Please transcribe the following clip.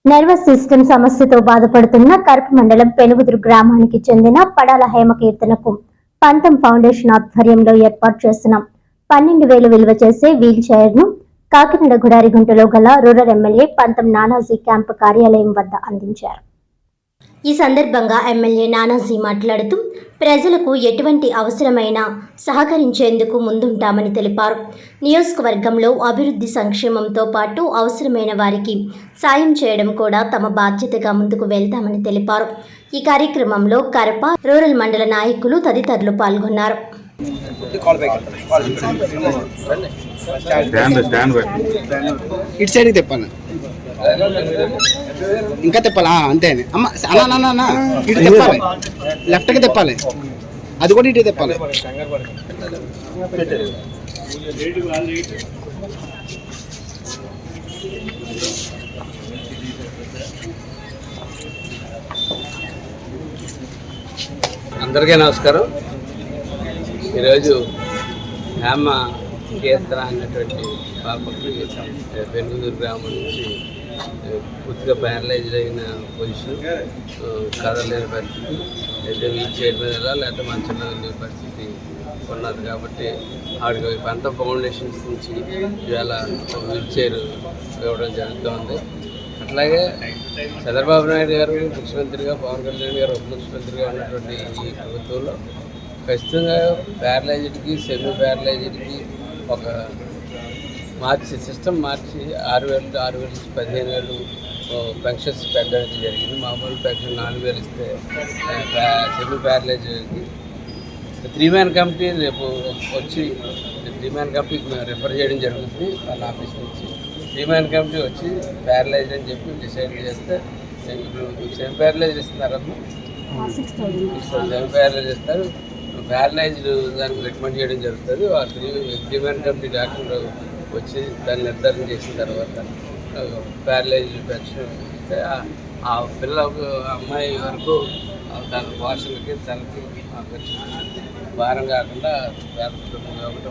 Nervous system సమస్యతో బాధపడుతున్న కరప మండలం పెనుగుదురు గ్రామానికి చెందిన పడాల హేమకీర్తనకు పంతం ఫౌండేషన్ ఆధ్వర్యంలో ఏర్పాటు చేసిన 12,000 విలువ చేసే వీల్ చైర్ ను కాకినాడ గుడారిగుంటలో గల రూరల్ ఎమ్మెల్యే పంతం నానాజీ క్యాంపు కార్యాలయం వద్ద అందించారు. ఈ సందర్భంగా ఎమ్మెల్యే నానాజీ మాట్లాడుతూ ప్రజలకు ఎటువంటి అవసరమైనా సహకరించేందుకు ముందుంటామని తెలిపారు. నియోజకవర్గంలో అభివృద్ధి సంక్షేమంతో పాటు అవసరమైన వారికి సాయం చేయడం కూడా తమ బాధ్యతగా ముందుకు వెళ్తామని తెలిపారు. ఈ కార్యక్రమంలో కరప రూరల్ మండల నాయకులు తదితరులు పాల్గొన్నారు. ఇంకా తిప్పాలి అంతే అమ్మ అన్నా ఇటు తిప్పాలి, లెఫ్ట్కి తిప్పాలి, అది కూడా ఇటు తిప్పాలి. అందరికీ నమస్కారం. ఈరోజు హేమ కీర్తన అనేటువంటి పాపకి పెనుగుదురు గ్రామం నుంచి పూర్తిగా ప్యారలైజ్ అయిన పొజిషన్, కదలేని పరిస్థితి, అయితే వీల్ చైర్ మీద లేకపోతే మంచం మీద వెళ్ళే పరిస్థితి ఉన్నది. కాబట్టి ఆవిడకి పంతం ఫౌండేషన్స్ నుంచి ఇవాళ వీల్ చైర్ ఇవ్వడం జరుగుతుంది. అట్లాగే చంద్రబాబు నాయుడు గారు ముఖ్యమంత్రిగా, పవన్ కళ్యాణ్ గారు ఉప ముఖ్యమంత్రిగా ఉన్నటువంటి ఈ ప్రభుత్వంలో ఖచ్చితంగా ప్యారలైజ్డ్కి, సెమీ ప్యారలైజ్డ్కి ఒక మార్చి సిస్టమ్ మార్చి 6,000 నుంచి 15,000 పెన్షన్స్ పెట్టడానికి జరిగింది. మామూలు పెన్షన్ 4,000 ఇస్తే సెమీ ప్యారలైజ్డ్కి 3-man కమిటీ రేపు వచ్చి 3-man కమిటీకి రిఫర్ చేయడం జరుగుతుంది వాళ్ళ ఆఫీస్ నుంచి. 3-man కమిటీ వచ్చి ప్యారలైజ్డ్ అని చెప్పి డిసైడ్ చేస్తే సెమీ ప్యారలైజ్డ్ ఇస్తున్నారమ్మా, సెమీ ప్యారలైజ్ ఇస్తారు. ప్యారలైజ్డ్ దానికి రికమెండ్ చేయడం జరుగుతుంది. ఆ 3-man కమిటీ డాక్టర్ వచ్చి దాన్ని నిర్ధారణ చేసిన తర్వాత ప్యారలైజ్డ్ పెన్షన్ ఇస్తే ఆ పిల్లలకు అమ్మాయి వరకు తన పోషణకి తనకి భారం కాకుండా పేద కుటుంబం కాబట్టి